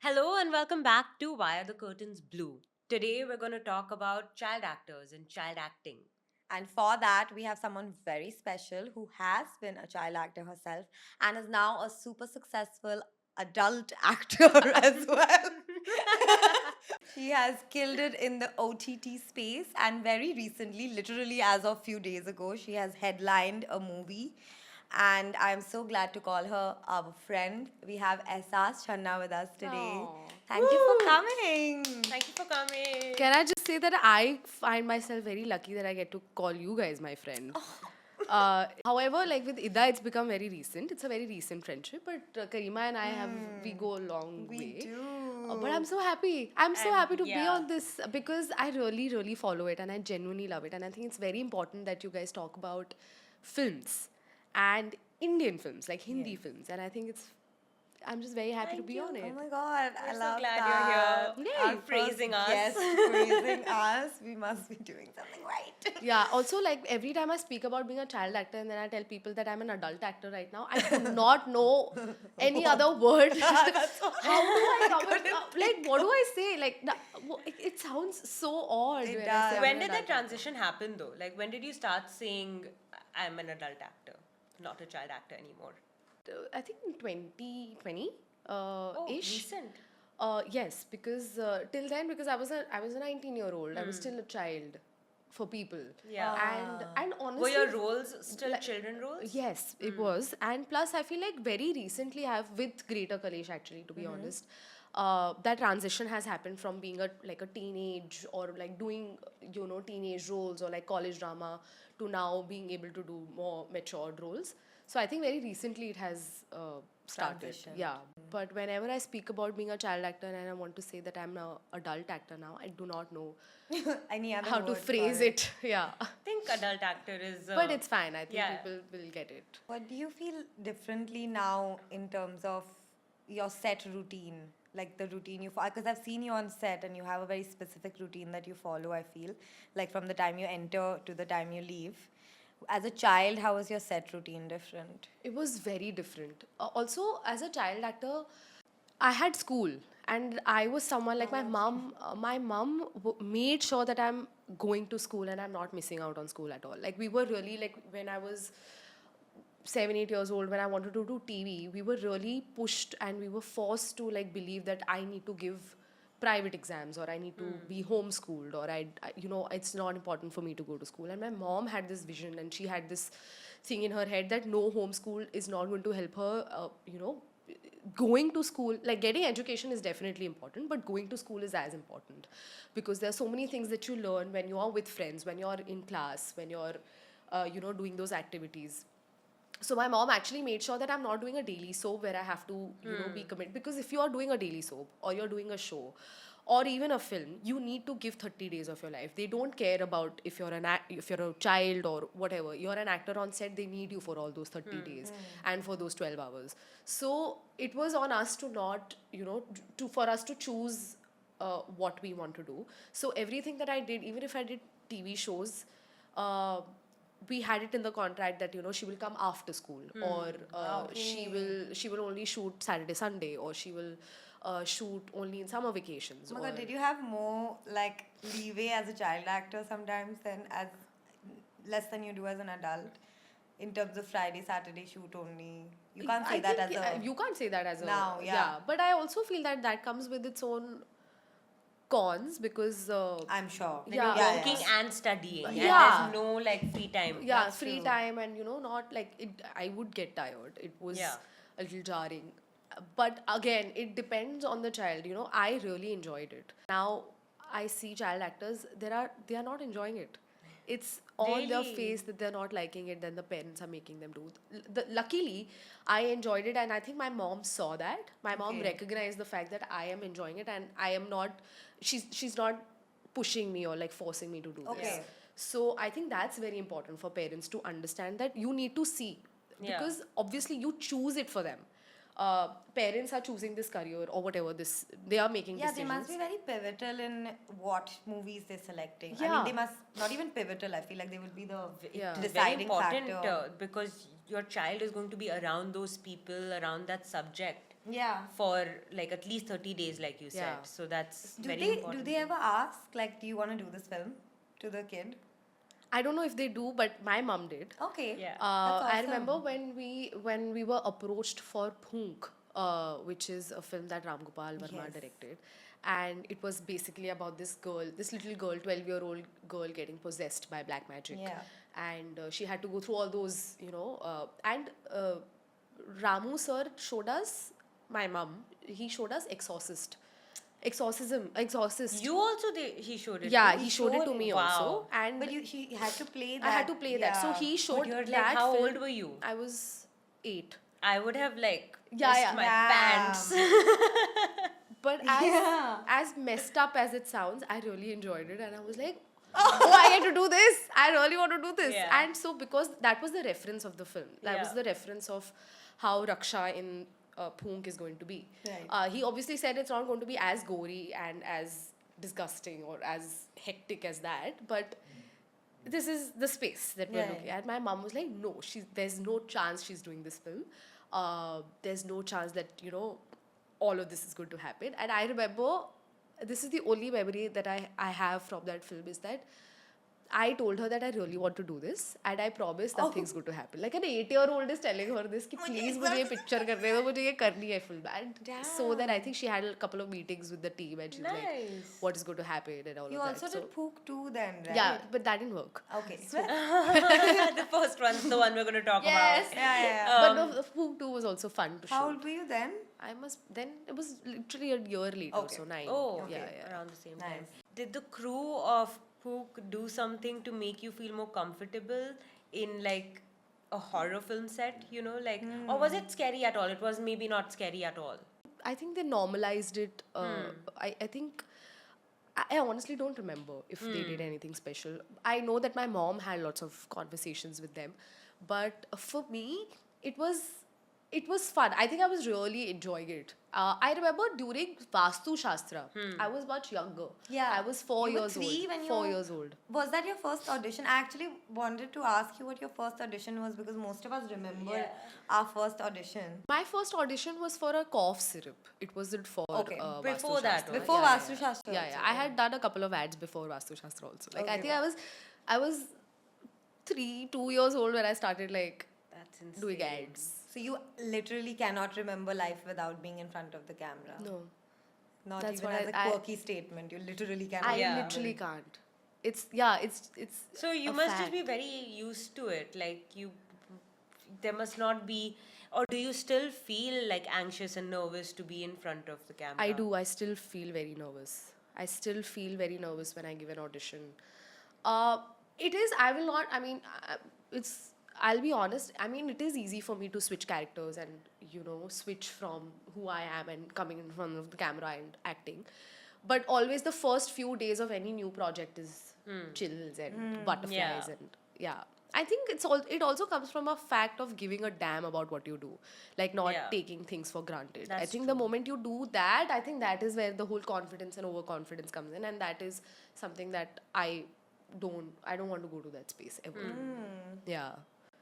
Hello and welcome back to Why Are the Curtains Blue? Today we're going to talk about child actors and child acting. And for that, we have someone very special who has been a child actor herself and is now a super successful adult actor as well. She has killed it in the OTT space, and very recently, literally as of few days ago, she has headlined a movie. And I'm so glad to call her our friend. We have Ahsaas Channa with us today. Aw. Thank you for coming. Thank you for coming. Can I just say that I find myself very lucky that I get to call you guys my friend. However, like with Ida, it's become very recent. It's a very recent friendship, but Karima and I we go a long We way. do. But I'm so happy. I'm so And happy to be yeah. on this because I really, really follow it and I genuinely love it. And I think it's very important that you guys talk about films and Indian films, like Hindi films. And I think I'm just very happy to Thank be you. on it. Oh my god, I We're so love glad that. you're here. Yay. Our Praising first us. guest praising us. We must be doing something right. Yeah, also like every time I speak about being a child actor and then I tell people that I'm an adult actor right now, I do not know any other word. How do I cover it? Like, what do I say? Like, it sounds so odd. It when I does. say I'm When an did that adult actor. transition happen though? Like when did you start saying I'm an adult actor, not a child actor anymore? I think in 2020 Oh, ish. recent. Yes, because till then, because I was a 19-year-old, I was still a child for people. Yeah. And Were honestly, your roles still children roles? yes, it was. And plus, I feel like very recently, I have with Greater Kalesh actually, to be honest, that transition has happened from being a teenage or like doing teenage roles or like college drama to now being able to do more matured roles. So I think very recently it has started. Transitioned. Yeah. But whenever I speak about being a child actor and I want to say that I'm an adult actor now, I do not know Any other how to word for phrase it. Yeah. I think adult actor is. But it's fine. I think yeah. people will get it. What do you feel differently now in terms of your set routine? Like the routine you follow? Because I've seen you on set and you have a very specific routine that you follow, I feel. Like from the time you enter to the time you leave. As a child, how was your set routine different? It was very different. Also, as a child actor, I had school, and I was someone like my mom. My mom made sure that I'm going to school and I'm not missing out on school at all. Like we were really like when I was 7, 8 years old, when I wanted to do TV, we were really pushed and we were forced to like believe that I need to give private exams or I need to be homeschooled or it's not important for me to go to school. And my mom had this vision and she had this thing in her head that no, homeschool is not going to help her, going to school, like getting education is definitely important, but going to school is as important because there are so many things that you learn when you are with friends, when you're in class, when you're, doing those activities. So my mom actually made sure that I'm not doing a daily soap where I have to, be committed. Because if you are doing a daily soap or you're doing a show or even a film, you need to give 30 days of your life. They don't care about if you're if you're a child or whatever. You're an actor on set, they need you for all those 30 days and for those 12 hours. So it was on us to not, for us to choose what we want to do. So everything that I did, even if I did TV shows, uh, we had it in the contract that she will come after school or she will only shoot Saturday Sunday or she will shoot only in summer vacations. Oh my or god, did you have more like leeway as a child actor sometimes than as less than you do as an adult? In terms of Friday, Saturday shoot only. You can't say I that think, as a you can't say that as a Now, yeah. But I also feel that that comes with its own cons because I'm sure. When Yeah. you're working and studying. And Yeah. there's no like free time. yeah, That's free true. time and not like it. I would get tired. It was Yeah. a little jarring, but again, it depends on the child. I really enjoyed it. Now I see child actors. They are not enjoying it. It's on their Really? face that they're not liking it. Then the parents are making them do. Luckily, I enjoyed it, and I think my mom saw that. My mom Okay. recognized the fact that I am enjoying it, and I am not. She's not pushing me or like forcing me to do this. Okay. So I think that's very important for parents to understand that you need to see Yeah. because obviously you choose it for them. Parents are choosing this career or whatever they are making Yeah, they decisions. must be very pivotal in what movies they're selecting. I mean, Yeah. they must not even pivotal. I feel like they will be the Yeah. Very deciding important factor. because your child is going to be around those people, around that subject. Yeah. for like at least 30 days, like you said. Yeah. So that's Do very they important. do they ever ask like, do you want to do this film to the kid? I don't know if they do, but my mom did. Okay. Yeah. That's I awesome. remember when we were approached for Phoonk, which is a film that Ram Gopal Verma Yes. directed, and it was basically about this little girl, 12-year-old girl getting possessed by black magic, Yeah. and she had to go through all those, and Ramu sir showed us, my mom, he showed us Exorcist. You also he showed it. Yeah, too? he showed it to me Wow. also, and But he had to play that. I had to play that. So yeah. he showed you're like, that how film. old were you? I was 8. I would have like Yeah, pissed yeah. my Damn. pants. But Yeah. as messed up as it sounds, I really enjoyed it, and I was like, oh, I get to do this. I really want to do this. Yeah. And so because that was the reference of the film, that was Yeah. the reference of how Raksha in Phoonk is going to be. Right. He obviously said it's not going to be as gory and as disgusting or as hectic as that, but this is the space that we're Yeah, looking yeah. at. My mom was like, no, there's no chance she's doing this film. There's no chance that, all of this is going to happen. And I remember, this is the only memory that I have from that film, is that I told her that I really want to do this, and I promise nothing's going to happen. Like an 8-year-old is telling her this, कि please मुझे ये picture करने दो, मुझे ये करनी है film. And so then I think she had a couple of meetings with the team, and she's like, Nice. what is going to happen and all You of also that. did Phoonk too then, right? Yeah, but that didn't work. Okay. The first one, the one we're going to talk Yes. about. Yeah. But no, the Phoonk 2 was also fun to How shoot. old were you then? It was literally a year later, Okay. so 9. Oh, yeah, okay. yeah. Around the same time. Nice. Did the crew of Phoonk do something to make you feel more comfortable in like a horror film set, or was it scary at all? It was maybe not scary at all. I think they normalized it. I think I honestly don't remember if they did anything special. I know that my mom had lots of conversations with them, but for me, it was fun. I think I was really enjoying it. I remember during Vastu Shastra, I was much younger. Yeah. I was 4 You were years 3 old. when you 4 were- years old. Was that your first audition? I actually wanted to ask you what your first audition was, because most of us remember our first audition. My first audition was for a cough syrup. It wasn't for Okay. Before Vastu that, Shastra. Before Yeah, Vastu yeah. Shastra Yeah, also, yeah. I had done a couple of ads before Vastu Shastra also. Like I Okay. think I was 2 years old when I started like That's insane. doing ads. So you literally cannot remember life without being in front of the camera. No, Not That's even what as a I- quirky statement. You literally cannot. I Yeah. literally can't. It's So you a must just be fact. very used to it. Like there must not be, or do you still feel like anxious and nervous to be in front of the camera? I do. I still feel very nervous. I still feel very nervous when I give an audition. It is. I will not. I mean, it's. I'll be honest. I mean, it is easy for me to switch characters and switch from who I am and coming in front of the camera and acting. But always the first few days of any new project is chills and butterflies Yeah. and yeah. I think it also comes from a fact of giving a damn about what you do, like not Yeah. taking things for granted. I That's think the moment you do that, I think that is where the whole confidence and overconfidence comes in, and that is something that I don't want to go to that space ever. Yeah.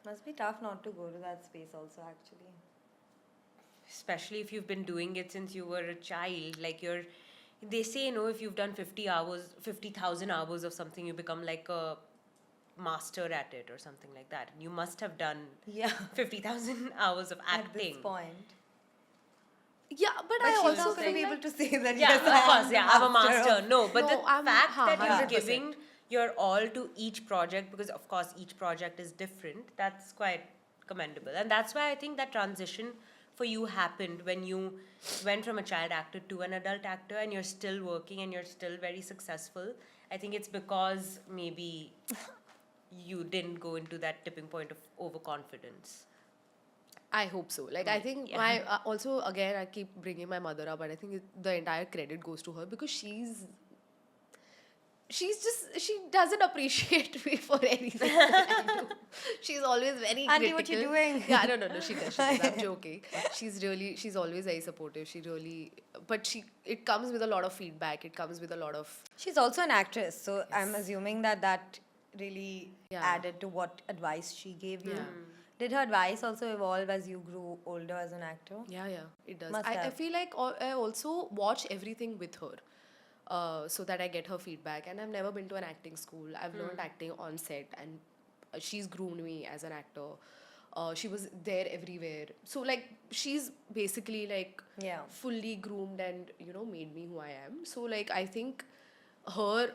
Must be tough not to go to that space also, actually. Especially if you've been doing it since you were a child. Like they say, if you've done 50,000 hours of something, you become like a master at it or something like that. And you must have done Yeah. 50,000 hours of At this acting. point. Yeah, but But I she's also not going to feel be like able to say that. Yeah, yes, of I am course. the Yeah, I'm a master master. of- No, but No, the I'm- fact that you're 100%. giving your all to each project, because of course each project is different, that's quite commendable. And that's why I think that transition for you happened when you went from a child actor to an adult actor, and you're still working and you're still very successful. I think it's because maybe you didn't go into that tipping point of overconfidence. I hope so. Like, I think Yeah. my also again I keep bringing my mother up, but I think the entire credit goes to her because she doesn't appreciate me for anything that I do. She's always very Auntie, critical. what you doing? Yeah, no, she does. I'm joking. She's always very supportive. But it comes with a lot of feedback. It comes with a lot of She's also an actress, so I'm assuming that really Yeah. added to what advice she gave you. Yeah. Did her advice also evolve as you grew older as an actor? Yeah, it does. Must I have. feel like I also watch everything with her, so that I get her feedback. And I've never been to an acting school. I've learned acting on set, and she's groomed me as an actor. She was there everywhere. So like she's basically like Yeah. fully groomed and made me who I am. So like I think her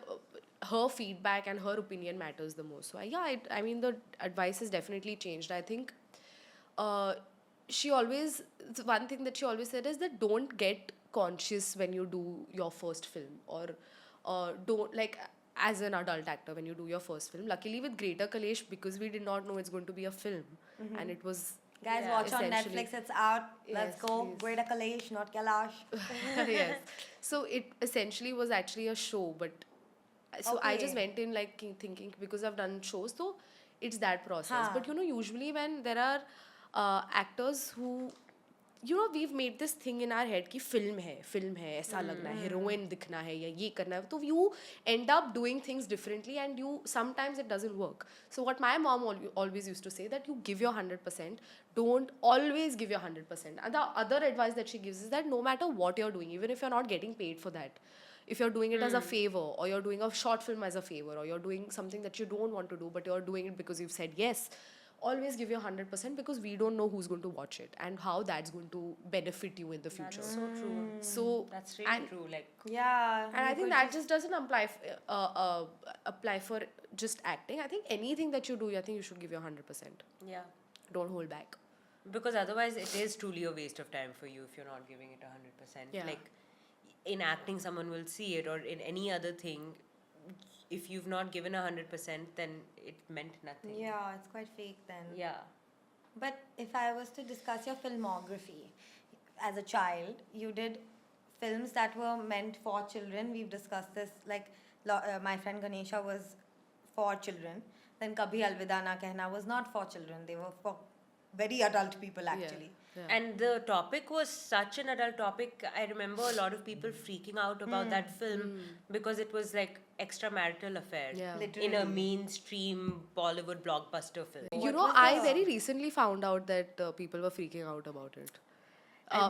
her feedback and her opinion matters the most. So I mean the advice has definitely changed. I think uh, she always the one thing that she always said is that don't get conscious when you do your first film, or don't like as an adult actor when you do your first film. Luckily with Greater Kalesh, because we did not know it's going to be a film, and it was Guys, Yeah. watch on essentially- Netflix. It's out. Let's Yes, go. please. Greater Kalesh, not Kalash. yes. So it essentially was actually a show, but so I just Okay. went in like thinking, because I've done shows, so it's that process. Huh. But usually when there are actors who we've made this thing in our head कि film है ऐसा लगना है, heroine दिखना है या ये करना है, तो you end up doing things differently, and you sometimes it doesn't work. So what my mom always used to say, that you give your 100%, don't always give your 100%. And the other advice that she gives is that no matter what you're doing, even if you're not getting paid for that, if you're doing it as a favor, or you're doing a short film as a favor, or you're doing something that you don't want to do but you're doing it because you've said yes, always give your 100%, because we don't know who's going to watch it and how that's going to benefit you in the future. That's so true. So That's really and, true. Like, Yeah. and I think that just doesn't apply for just acting. I think anything that you do, I think you should give your 100%. yeah. Don't hold back. Because otherwise, it is truly a waste of time for you if you're not giving it 100%. Yeah. Like, in acting, someone will see it, or in any other thing, if you've not given 100%, then it meant nothing. Yeah, it's quite fake then. Yeah. But if I was to discuss your filmography, as a child, you did films that were meant for children. We've discussed this. Like, my friend Ganesha was for children. Then Kabhi, Alvida, Na Kehna was not for children. They were for very adult people, actually. Yeah. And the topic was such an adult topic. I remember a lot of people freaking out about that film because it was like extramarital affair Yeah. in a mainstream Bollywood blockbuster film. What was I the- very recently found out that people were freaking out about it.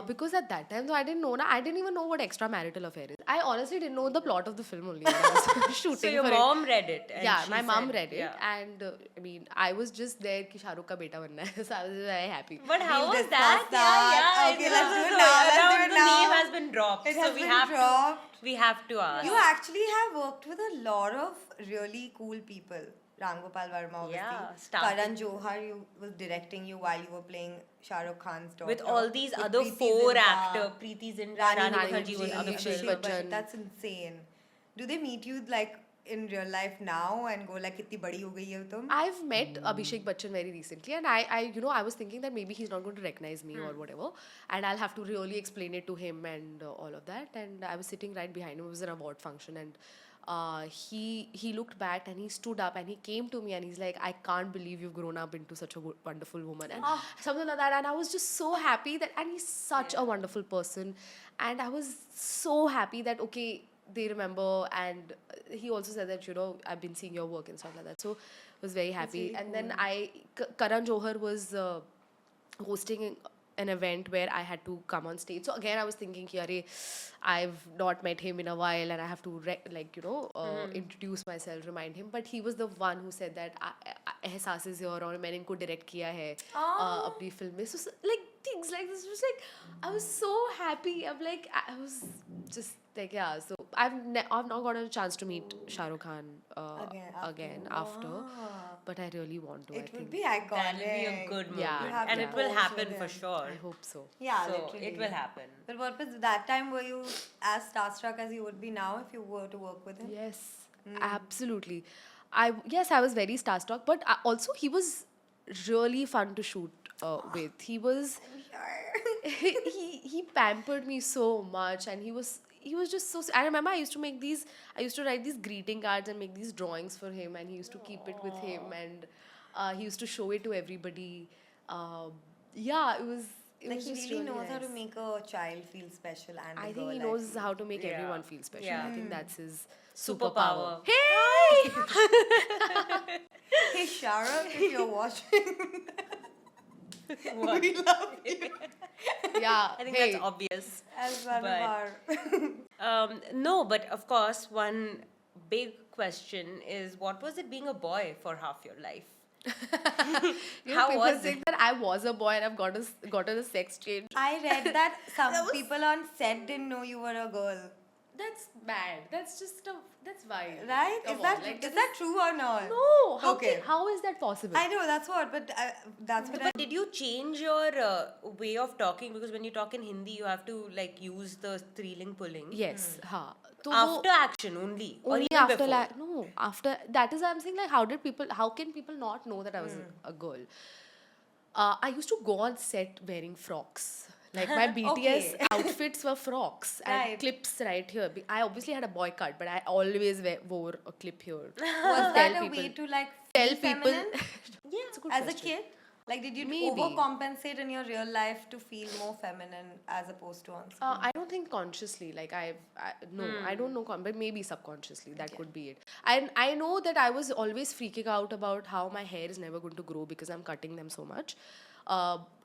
Because at that time, though, I didn't know. I didn't even know what extramarital affair is. I honestly didn't know the plot of the film only when I was shooting So your for mom read it. it. And Yeah, she my mom said- read it, yeah. and I mean, I was just there कि शाहरुख का बेटा बनना है, so I was very happy. But how We'll was discuss that? that. Yeah. Okay, It let's was do it so- now, let's now do it the now. name has been dropped. It so has we been have dropped. to. We have to ask. You actually have worked with a lot of really cool people. Ram Gopal Verma, obviously. Yeah, started- Karan Johar was directing you while you were playing Shah Rukh Khan's daughter. With all these With other Preeti four Zinta, actors, Preeti Zinta, Rani Rani Mukherjee, Mukherjee was in the Abhishek film. Bachchan. That's insane. Do they meet you like in real life now and go like कितनी बड़ी हो गई हो तुम? I've met Abhishek Bachchan very recently, and I was thinking that maybe he's not going to recognize me or whatever, and I'll have to really explain it to him and all of that. And I was sitting right behind him. It was an award function, and he looked back and he stood up and he came to me and he's like, I can't believe you've grown up into such a wonderful woman, and something like that. And I was just so happy that, and he's such a wonderful person, and I was so happy that okay, they remember. And he also said that I've been seeing your work and stuff like that, so I was very happy. really And then Karan Johar was hosting an event where I had to come on stage. So again, I was thinking, "Arey, I've not met him in a while, and I have to introduce myself, remind him." But he was the one who said that Ahsaas is here, और मैंने इनको direct किया है अपनी film में. So like things like this was like, I was so happy. I'm like, I was just like, yeah. So I've not gotten a chance to meet Shah Rukh Khan again after, but I really want to. I It would think be iconic. That'll be a good moment. Yeah, You have and to it will pose happen with for him. sure. I hope so. Yeah, So literally. it will happen. But what was that time? Were you as starstruck as you would be now if you were to work with him? Yes, absolutely. I was very starstruck, but also he was really fun to shoot with. He was he pampered me so much, and he was just so. I remember I used to write these greeting cards and make these drawings for him, and he used to keep it with him, and he used to show it to everybody. It was. It Like was he just really knows how nice. to make a child feel special and a I girl, think he I knows feel. how to make Yeah. everyone feel special. Yeah. I think that's his Superpower. superpower. Hey! Hey Shara, if you're watching. What? We love you. Yeah. I think hey. that's obvious. As one But- of our. No, but of course, one big question is what was it being a boy for half your life? You know, How people was think it? that I was a boy and I've gotten a sex change. I read that some people on set didn't know you were a girl. That's bad. That's why. Right? Come Is on, that like, is that true or not? No. Okay. How is that possible? I know that's what, but that's what I. But did you change your way of talking? Because when you talk in Hindi, you have to like use the striling pulling. Yes. Ha. So After action only. Or only even after before. no, after that is I'm saying, like, how can people not know that I was a girl? I used to go on set wearing frocks. Like my BTS Okay. outfits were frocks and Right. clips right here. I obviously had a boy cut, but I always wore a clip here. Was that a way to like tell feel people? feminine Yeah, it's a good as a question. kid? Like, did you Maybe. overcompensate in your real life to feel more feminine as opposed to on screen? I don't think consciously. Like I don't know, but maybe subconsciously that could be it. And I know that I was always freaking out about how my hair is never going to grow because I'm cutting them so much.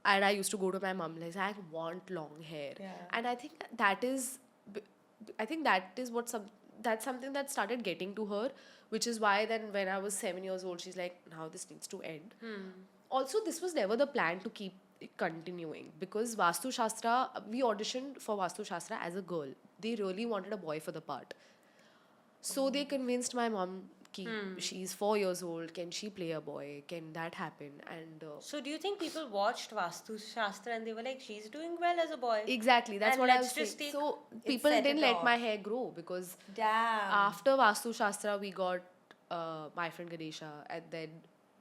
And I used to go to my mom like, I want long hair. Yeah. And I think that is that's something that started getting to her, which is why then when I was 7 years old, she's like, now this needs to end. Also, this was never the plan to keep it continuing because Vastu Shastra, we auditioned for Vastu Shastra as a girl. They really wanted a boy for the part. So they convinced my mom, she's 4 years old, can she play a boy? Can that happen? And So do you think people watched Vastu Shastra and they were like, she's doing well as a boy? exactly, that's And what I let's was just saying. take- So people set didn't it let off. my hair grow because Damn. after Vastu Shastra, we got My Friend Ganesha and then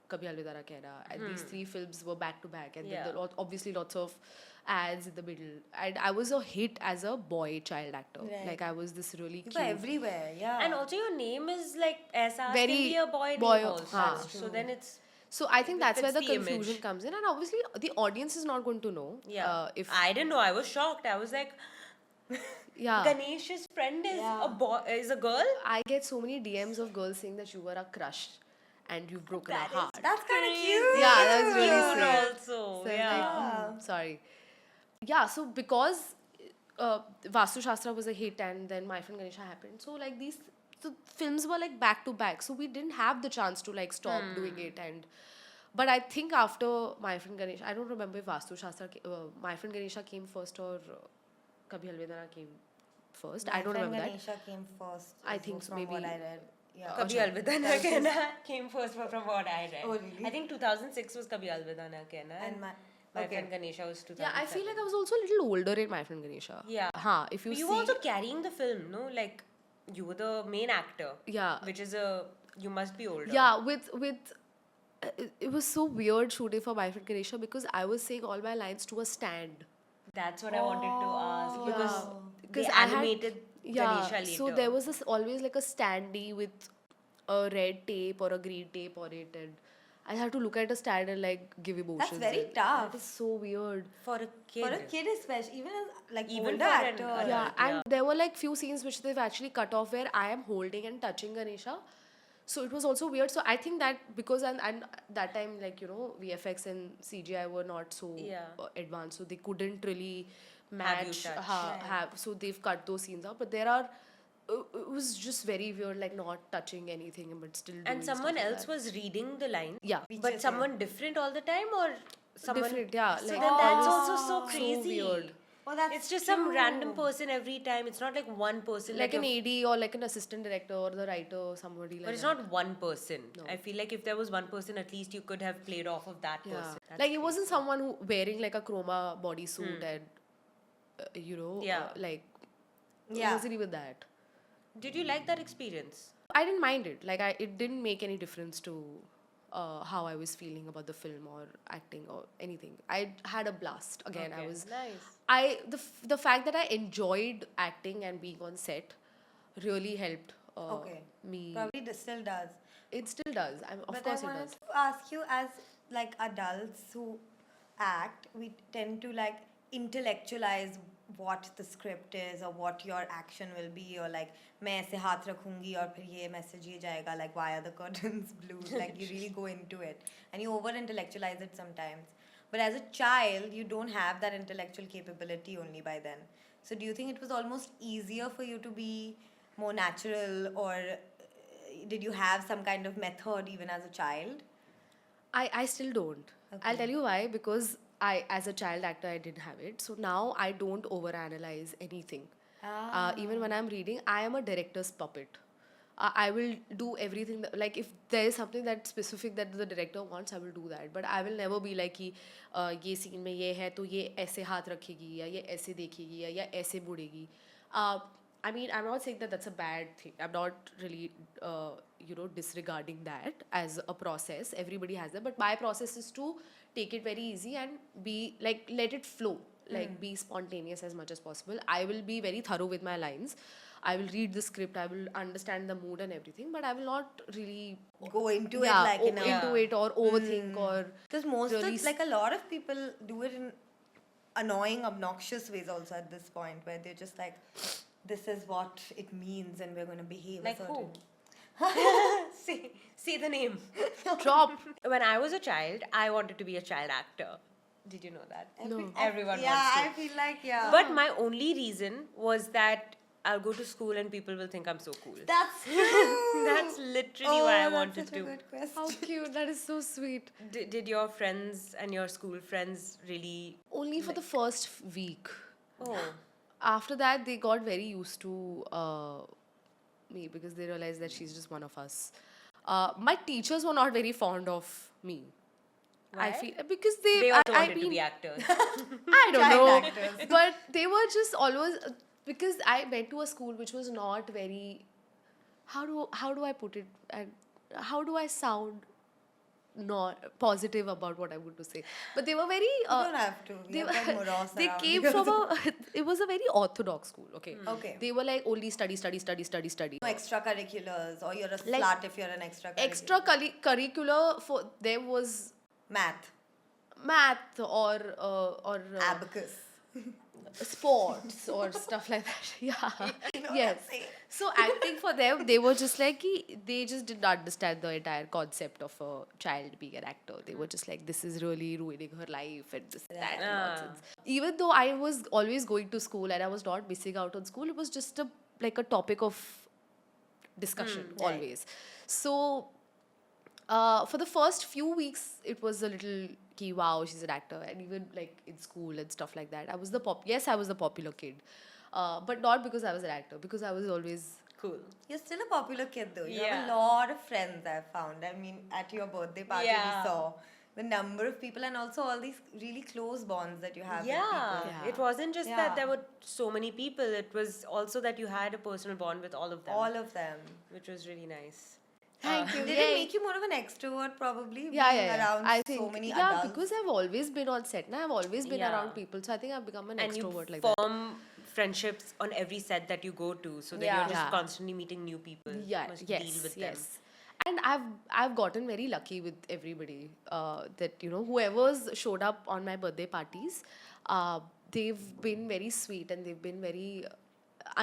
Kabhi Alvida Kehna, and these three films were back to back, and then Yeah. there were obviously lots of ads in the middle. And I was a hit as a boy child actor. Right. Like I was this really You cute. were everywhere, yeah. And also your name is like Ahsaas Very can be a boy boy- name also. हाँ. So then it's So I think that's where fits the the confusion image. comes in, and obviously the audience is not going to know. yeah. If I didn't know. I was shocked. I was like, yeah. Ganesh's friend is Yeah. a boy, is a girl. I get so many DMs of girls saying that you were a crush and you've broken That a heart. That's kind of Crazy. cute. Yeah, that was really Cute sweet. also. So I was yeah. like, sorry. Yeah, so because Vastu Shastra was a hit and then My Friend Ganesha happened, so like these films were like back to back, so we didn't have the chance to like stop doing it. And but I think after My Friend Ganesha, I don't remember if Vastu Shastra My Friend Ganesha came first or Kabhi Alvida came first. I don't remember that. Ganesha came first. I is think so, from maybe. what I read. Yeah. Kabhi Alvida Na Kehna came first from what I read. Oh, really? I think 2006 was Kabhi Alvida Na Kehna. And my Friend Ganesha was 2007. Yeah, I feel like I was also a little older in My Friend Ganesha. Yeah. If you But see, you were also carrying the film, no? Like, you were the main actor. Yeah. Which is you must be older. Yeah, with it was so weird shooting for My Friend Ganesha because I was saying all my lines to a stand. That's what I wanted to ask. Yeah. Because Because they I had- animated Ganesha later. So there was always like a standee with a red tape or a green tape on it, and I had to look at a stand and like give emotions. very and tough. That is so weird. For a kid. For a kid, especially, even as like Even older for an actor. adult. Yeah, and yeah. there were like few scenes which they've actually cut off where I am holding and touching Ganesha. So it was also weird. So I think that because and that time, like, you know, VFX and CGI were not so Yeah. advanced, so they couldn't really Have you match touch. have. So they've cut those scenes out. But there are it was just very weird, like not touching anything but still doing And someone stuff like else that. was reading the line. Yeah. But someone different all the time or someone Different, yeah. So like then that's always also so so crazy. weird. Oh, that's It's just some true. random person every time. It's not like one person. Like an a- AD or like an assistant director or the writer or somebody like But it's that. not one person. I feel like if there was one person, at least you could have played off of that Yeah. person. That's Like it wasn't someone who wearing like a chroma bodysuit and you know Yeah. like it Yeah. wasn't even that. Did you like that experience? I didn't mind it. Like it didn't make any difference to how I was feeling about the film or acting or anything. I had a blast. Again, I Okay, was nice. the fact that I enjoyed acting and being on set really helped Okay. me. Probably still does. It still does. Of But course I it wanted does. to ask you, as like adults who act, we tend to like intellectualize what the script is or what your action will be, or like मैं ऐसे हाथ रखूंगी और फिर ये message ये जाएगा, like why are the curtains blue? Like you really go into it and you over intellectualize it sometimes. But as a child, you don't have that intellectual capability only by then. So do you think it was almost easier for you to be more natural, or did you have some kind of method even as a child? I still don't. I'll tell you why. Because as a child actor, I didn't have it. So now I don't overanalyze anything. Even when I'm reading, I am a director's puppet. I will do everything. Like if there is something that's specific that the director wants, I will do that. But I will never be like कि ये scene में ये है तो ये ऐसे हाथ रखेगी या ये ऐसे देखेगी या ऐसे मुड़ेगी. I mean, I'm not saying that that's a bad thing. I'm not really, disregarding that as a process. Everybody has that. But my process is to take it very easy and be like, let it flow. Like, be spontaneous as much as possible. I will be very thorough with my lines. I will read the script. I will understand the mood and everything. But I will not really Go into it like into it or overthink or because most really of like a lot of people do it in annoying, obnoxious ways also at this point, where they're just like, this is what it means and we're going to behave Like a who? certain Say the name. drop. When I was a child, I wanted to be a child actor. Did you know that? No. Everyone Yeah, wants to. I feel like, yeah. But my only reason was that I'll go to school and people will think I'm so cool. That's true. That's literally why I that's wanted such a to. good question. How cute. That is so sweet. Did your friends and your school friends really? Only for the first week. Oh, After that, they got very used to me because they realized that she's just one of us. My teachers were not very fond of me. I Why? feel because they they also I wanted to mean, be actors. I don't Child know, actors. but they were just always because I went to a school which was not very. How do I put it, and how do I sound not positive about what I want to say? But they were very. You don't have to. We They, have that morose they around came here. from a. It was a very orthodox school. Okay. Okay. They were like only study. No extracurriculars, or you're a Like, slut if you're an extracurricular. Extracurricular for them was Math. math or Abacus. sports or stuff like that. Yeah. know Yes. what I'm saying. So acting for them, they were just like they just did not understand the entire concept of a child being an actor. They were just like, this is really ruining her life and this that nonsense. Even though I was always going to school and I was not missing out on school, it was just like a topic of discussion always. So for the first few weeks, it was a little key, wow, she's an actor. And even like in school and stuff like that, I was the popular kid. But not because I was an actor, because I was always Cool. You're still a popular kid though. You have Yeah. a lot of friends, I've found. I mean, at your birthday party Yeah. we saw the number of people and also all these really close bonds that you have Yeah. with people. Yeah. It wasn't just Yeah. that there were so many people. It was also that you had a personal bond with all of them. All of them. Which was really nice. thank you. Did it make you more of an extrovert probably? Yeah, being yeah. around I so think many yeah, adults? because I've always been on set. Now I've always been Yeah. around people, so I think I've become an And you extrovert like that. form friendships on every set that you go to, so that Yeah. you're just Yeah. constantly meeting new people. Yeah, Must yes, deal with yes. them. And I've gotten very lucky with everybody. That whoever's showed up on my birthday parties, they've been very sweet and they've been very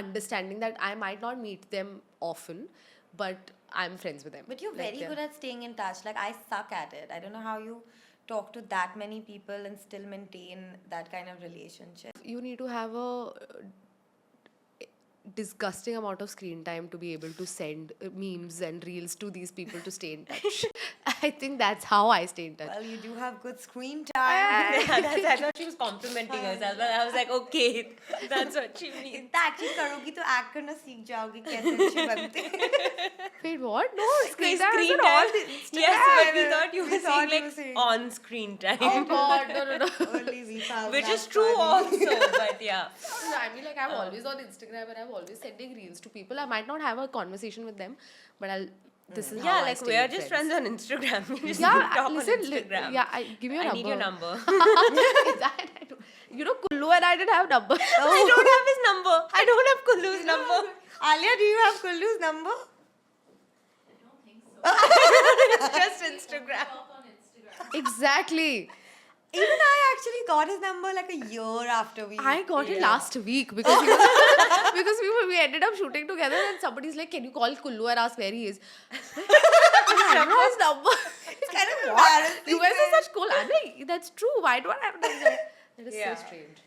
understanding that I might not meet them often, but I'm friends with them. But you're Like, very good at staying in touch. Like, I suck at it. I don't know how you talk to that many people and still maintain that kind of relationship. You need to have a disgusting amount of screen time to be able to send memes and reels to these people to stay in touch. I think that's how I stay in touch. Well, you do have good screen time. I thought she was complimenting herself, but I was like, okay, that's what she means. इतना acting करोगी तो act करना सीख जाओगी कैसे अच्छे बनते हैं. Wait, what? No, screen Screen time is time. on the Yes, but we thought you We were thought saying you were like saying- on screen time. Oh God, no. Only we found Which that is true funny. also, but yeah. No, I mean, like, I'm always on Instagram and I'm always sending reels to people. I might not have a conversation with them, but this is how Yeah, I like stay we are with just friends on Instagram. We just Yeah, talk listen, on Instagram. give me your I number. need your number. Kullu and I didn't have number. I don't have his number. I don't have Kullu's number. Alia, do you have Kullu's number? Just Instagram. Exactly. Even I actually got his number like a year after we. I got it Yeah. last week because because we ended up shooting together and somebody's like, can you call Kullu and ask where he is? I don't know his number. It's kind of what? US is such cool. I'm like, that's true. Why do I have done that? That is Yeah. so strange.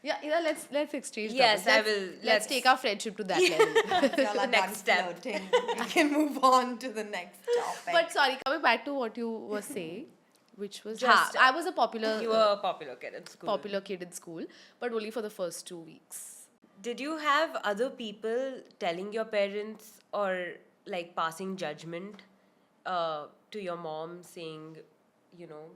Yeah, let's exchange. Yes, topics. I will. Let's take our friendship to that level. Once y'all are Next done step. flirting, we can move on to the next topic. But sorry, coming back to what you were saying, which was Just, I was a popular You were a popular kid in school. popular kid in school, but only for the first 2 weeks. Did you have other people telling your parents or like passing judgment to your mom saying,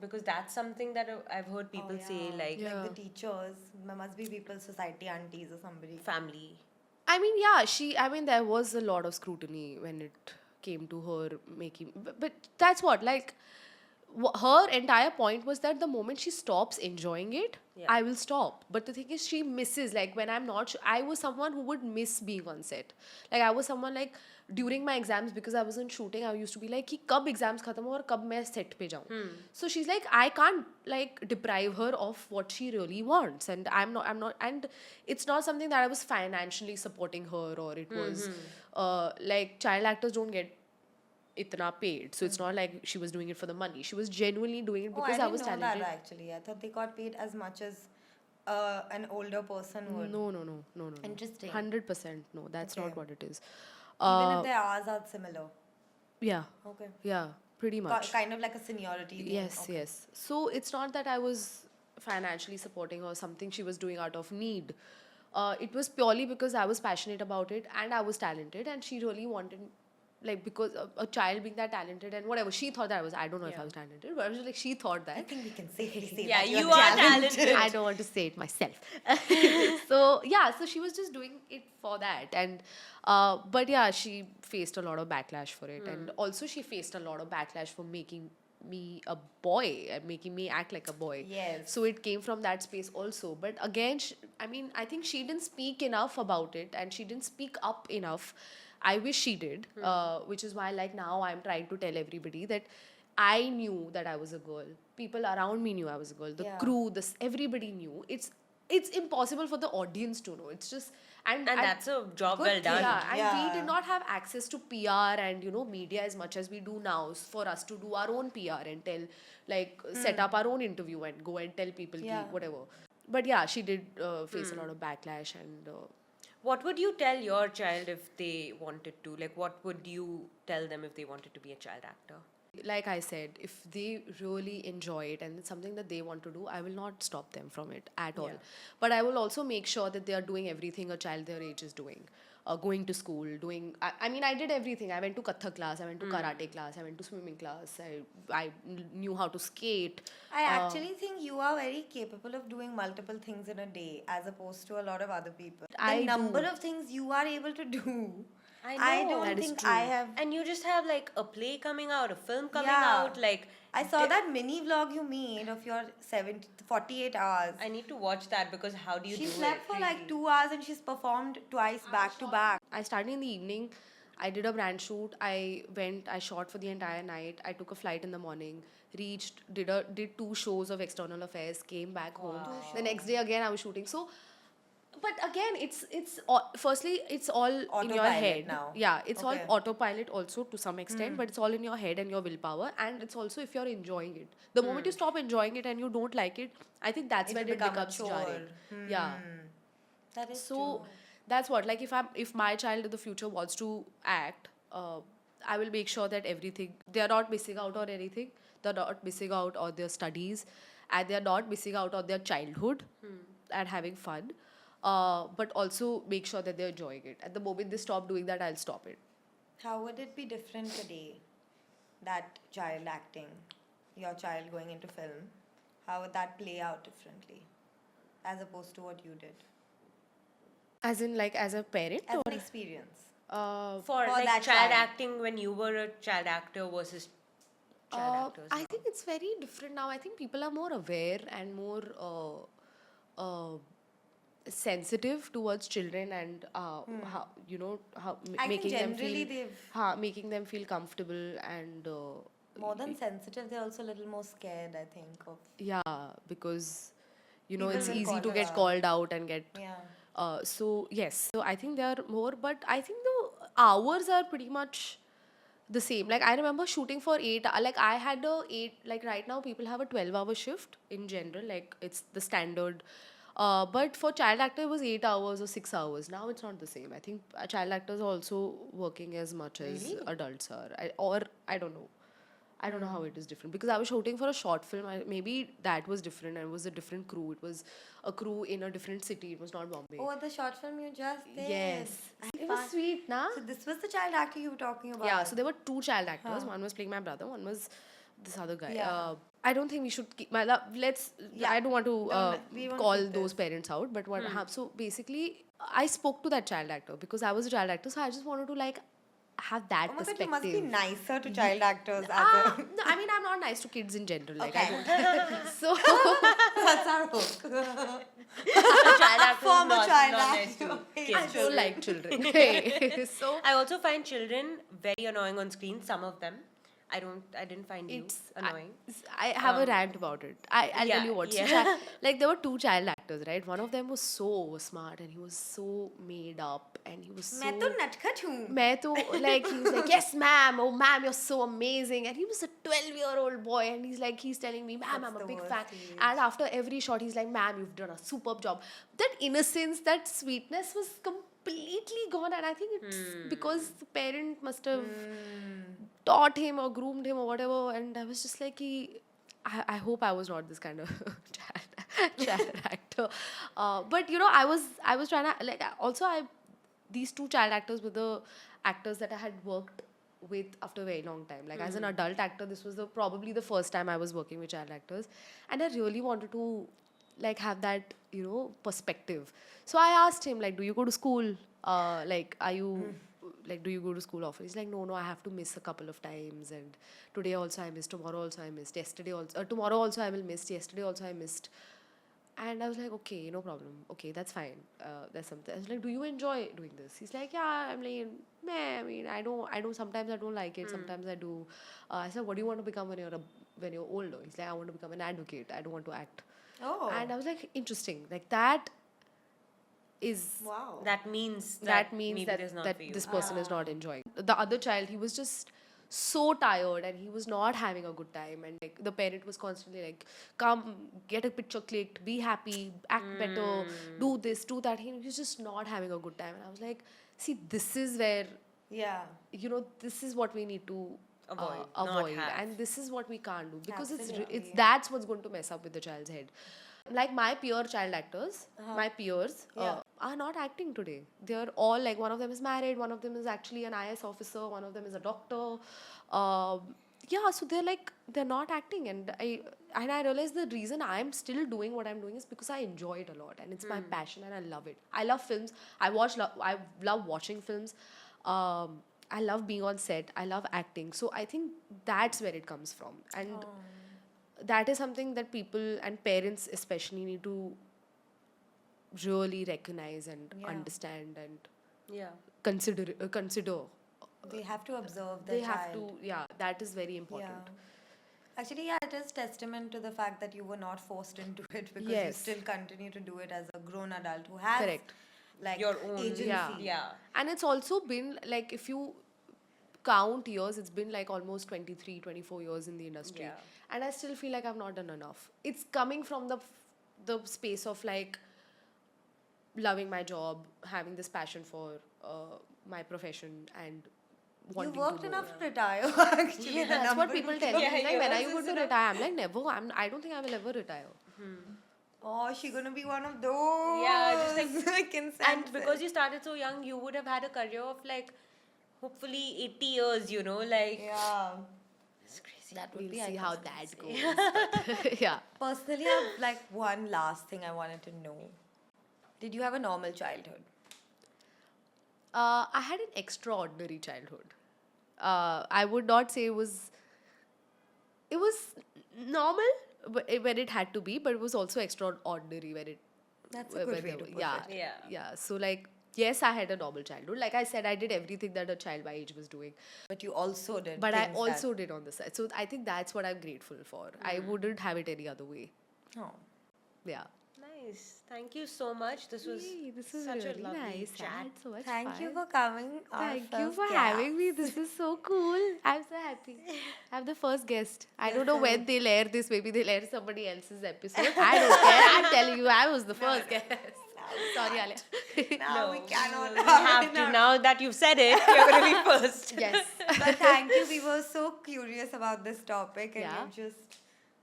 because that's something that I've heard people say like Yeah. Like the teachers, there must be people, society aunties or somebody. family. I mean, yeah, there was a lot of scrutiny when it came to her making, but that's what, like, her entire point was that the moment she stops enjoying it, Yeah. I will stop. But the thing is, she misses, like, when I'm not, I was someone who would miss being on set. Like, I was someone, like, during my exams, because I wasn't shooting, I used to be like, कि कब exams खत्म हो और कब मैं set पे जाऊँ. So she's like, I can't, like, deprive her of what she really wants. And I'm not, and it's not something that I was financially supporting her, or it was, like, child actors don't get itna paid. So it's not like she was doing it for the money. She was genuinely doing it because I was didn't know talented. that actually. I thought they got paid as much as an older person would. No. Interesting. 100% no. That's Okay. not what it is. Even if their hours are similar. Yeah. Okay. Yeah. Pretty much. Kind of like a seniority thing. Yes, Okay. yes. So it's not that I was financially supporting her, something she was doing out of need. It was purely because I was passionate about it and I was talented, and she really wanted, like, because a child being that talented and whatever, she thought that I don't know if I was talented, but I was just like, she thought I that. think we can safely say Yeah, that you you're are talented. I don't want to say it myself. So she was just doing it for that, and but yeah, she faced a lot of backlash for it, and also she faced a lot of backlash for making me a boy and making me act like a boy. Yes. So it came from that space also. But again, I think she didn't speak enough about it, and she didn't speak up enough. I wish she did, which is why, like, now I'm trying to tell everybody that I knew that I was a girl. People around me knew I was a girl. The Yeah. crew, everybody knew. It's impossible for the audience to know. It's just And that's a job well thing. done. yeah, and we Yeah. did not have access to PR and media as much as we do now, for us to do our own PR and tell, like, set up our own interview and go and tell people Yeah. whatever. But yeah, she did face a lot of backlash, and What would you tell your child if they wanted to? Like, what would you tell them if they wanted to be a child actor? like I said, if they really enjoy it and it's something that they want to do, I will not stop them from it at all. But I will also make sure that they are doing everything a child their age is doing. Going to school, I did everything. I went to Kathak class, I went to karate class, I went to swimming class, I knew how to skate. I actually think you are very capable of doing multiple things in a day as opposed to a lot of other people. I The number do. of things you are able to do. I I know. don't That is think true. I have. And you just have like a play coming out, a film coming Yeah. out. Like, I saw that mini vlog you made of your 48 hours. I need to watch that because how do you She do slept it? for like 2 hours and she's performed twice back to back. I started in the evening. I did a brand shoot. I shot for the entire night. I took a flight in the morning, reached, did 2 shows of external affairs, came back home. The next day again I was shooting. So, but again, firstly, it's all in your Autopilot head. now. Yeah, it's all Okay. autopilot also to some extent, but it's all in your head and your willpower, and it's also if you're enjoying it. The moment you stop enjoying it and you don't like it, I think that's when it become a becomes chore. jarring. Yeah. That is So true. that's what, like, if my child in the future wants to act, I will make sure that they are not missing out on anything. They're not missing out on their studies, and they're not missing out on their childhood and having fun. But also make sure that they're enjoying it. At the moment they stop doing that, I'll stop it. How would it be different today? That child acting, your child going into film, how would that play out differently as opposed to what you did? As in, like, as a parent, As or an experience. For For like that child child. acting when you were a child actor versus child actors. I now. think it's very different now. I think people are more aware and more sensitive towards children, and how I think making them generally feel making them feel comfortable, and more than sensitive, they're also a little more scared, I think, of. yeah, because People it's will easy call to you get out. called out and get Yeah. so yes, so I think they are more, but I think the hours are pretty much the same. Like I remember shooting for 8 like I had a 8 like right now people have a 12-hour shift in general, like it's the standard. But for child actor it was 8 hours or 6 hours. Now it's not the same. I think child actors are also working as much as adults are. I don't know. I don't know how it is different because I was shooting for a short film. Maybe that was different and it was a different crew. It was a crew in a different city. It was not Bombay. Oh, the short film you just did. Yes. I It was found- sweet, nah? So this was the child actor you were talking about. Yeah, so there were two child actors. One was playing my brother, one was this other guy. Yeah. I don't think we should keep my love. Let's. Yeah. I don't want to we won't call keep those parents out. But what happened? So basically, I spoke to that child actor because I was a child actor. So I just wanted to like have that Oh my god, perspective. you must be nicer to child actors as a... No, I mean, I'm not nice to kids in general. Like, Okay. I don't. So That's our hook. Child actor is Former not, child not nice actor. to I kids. I don't like children. Hey. So I also find children very annoying on screen. Some of them. I didn't find you annoying. I have a rant about it. I'll tell you what. So yeah. like there were two child actors, right? One of them was so smart and he was so made up and he was so. मैं तो नटखट हूँ. मैं तो like he was like, yes ma'am, oh ma'am, you're so amazing, and he was a 12-year-old boy and he's telling me, ma'am, That's I'm a the big worst fan, age. and after every shot he's like, ma'am, you've done a superb job. That innocence, that sweetness was completely gone, and I think it's because the parent must have taught him or groomed him or whatever, and I was just like, I hope I was not this kind of child actor. But you know, I was trying to like also these two child actors were the actors that I had worked with after a very long time. Like as an adult actor, this was probably the first time I was working with child actors, and I really wanted to like have that, you know, perspective. So I asked him like, do you go to school? Like, are you like, do you go to school often? He's like, no, I have to miss a couple of times, and today also I missed, tomorrow also I missed, yesterday also, tomorrow also I will miss, yesterday also I missed. And I was like, okay, no problem. Okay, that's fine. That's something. I was like, do you enjoy doing this? He's like, yeah. I'm like, meh. I mean, I don't. Sometimes I don't like it. Sometimes I do. I said, what do you want to become when you're older? He's like, I want to become an advocate. I don't want to act. Oh. And I was like, interesting. Like that is Wow. That means maybe it is not that for you. this person is not enjoying. The other child, he was just so tired and he was not having a good time, and like the parent was constantly like, come, get a picture clicked, be happy, act better, do this, do that. He was just not having a good time, and I was like, see, this is where, Yeah. you know, this is what we need to Avoid, not have. and this is what we can't do because it's Absolutely. that's what's going to mess up with the child's head. Like my peer child actors, my peers are not acting today. They're all like, one of them is married, one of them is actually an IS officer, one of them is a doctor. Yeah, so they're not acting, and I realize the reason I'm still doing what I'm doing is because I enjoy it a lot, and it's my passion, and I love it. I love films. I love watching films. I love being on set. I love acting. So I think that's where it comes from, and that is something that people and parents especially need to really recognize and understand and Yeah. consider. They have to observe the They child. have to, yeah, that is very important. Yeah. Actually, yeah, it is testament to the fact that you were not forced into it because you Yes. still continue to do it as a grown adult who has Correct. like Your own agency. Yeah. And it's also been like, if you count years, it's been like almost 23, 24 years in the industry. Yeah. And I still feel like I've not done enough. It's coming from the space of like loving my job, having this passion for my profession, and You wanting worked to enough grow. to retire. Actually, Yeah, the that's what number people of tell me. Yeah, He's like, when are yours you going is to retire? I'm like, never. I don't think I will ever retire. Oh, she's gonna be one of those. Yeah, just I can sense And because you started so young, you would have had a career of like, hopefully 80 years, you know, like. yeah. It's crazy. That would We'll be see I how guess, that goes. But, yeah. Personally, I have like one last thing I wanted to know. Did you have a normal childhood? I had an extraordinary childhood. I would not say it was normal when it had to be, but it was also extraordinary when it. That's a good way to put yeah, it. Yeah. yeah. So like, yes, I had a normal childhood. Like I said, I did everything that a child my age was doing, But you also did. but I things also did on the side. So I think that's what I'm grateful for. I wouldn't have it any other way. That, oh. Yeah. Nice. Nice. Thank you so much. This was This was such really a lovely nice. I chat. had so much Thank you fun. for coming. our Thank you first for guest. having me. This is so cool. I'm so happy. I'm the first guest. I don't know when they'll air this. Maybe they'll air somebody else's episode. I don't care. I'm telling you, I was the first guest. Sorry, Alia. No, we cannot. We have to. Now that you've said it, you're going to be first. Yes. But thank you. We were so curious about this topic, and Yeah. you've just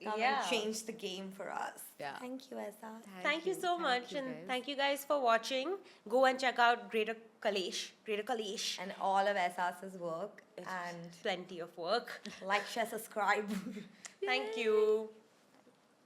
come Yeah. and changed the game for us. Yeah. Thank you, Ahsaas. Thank you so much, you and guys. thank you guys for watching. Go and check out Greater Kalesh. Greater Kalesh. And all of Ahsaas's work. And Plenty of work. like, share, subscribe. Thank you.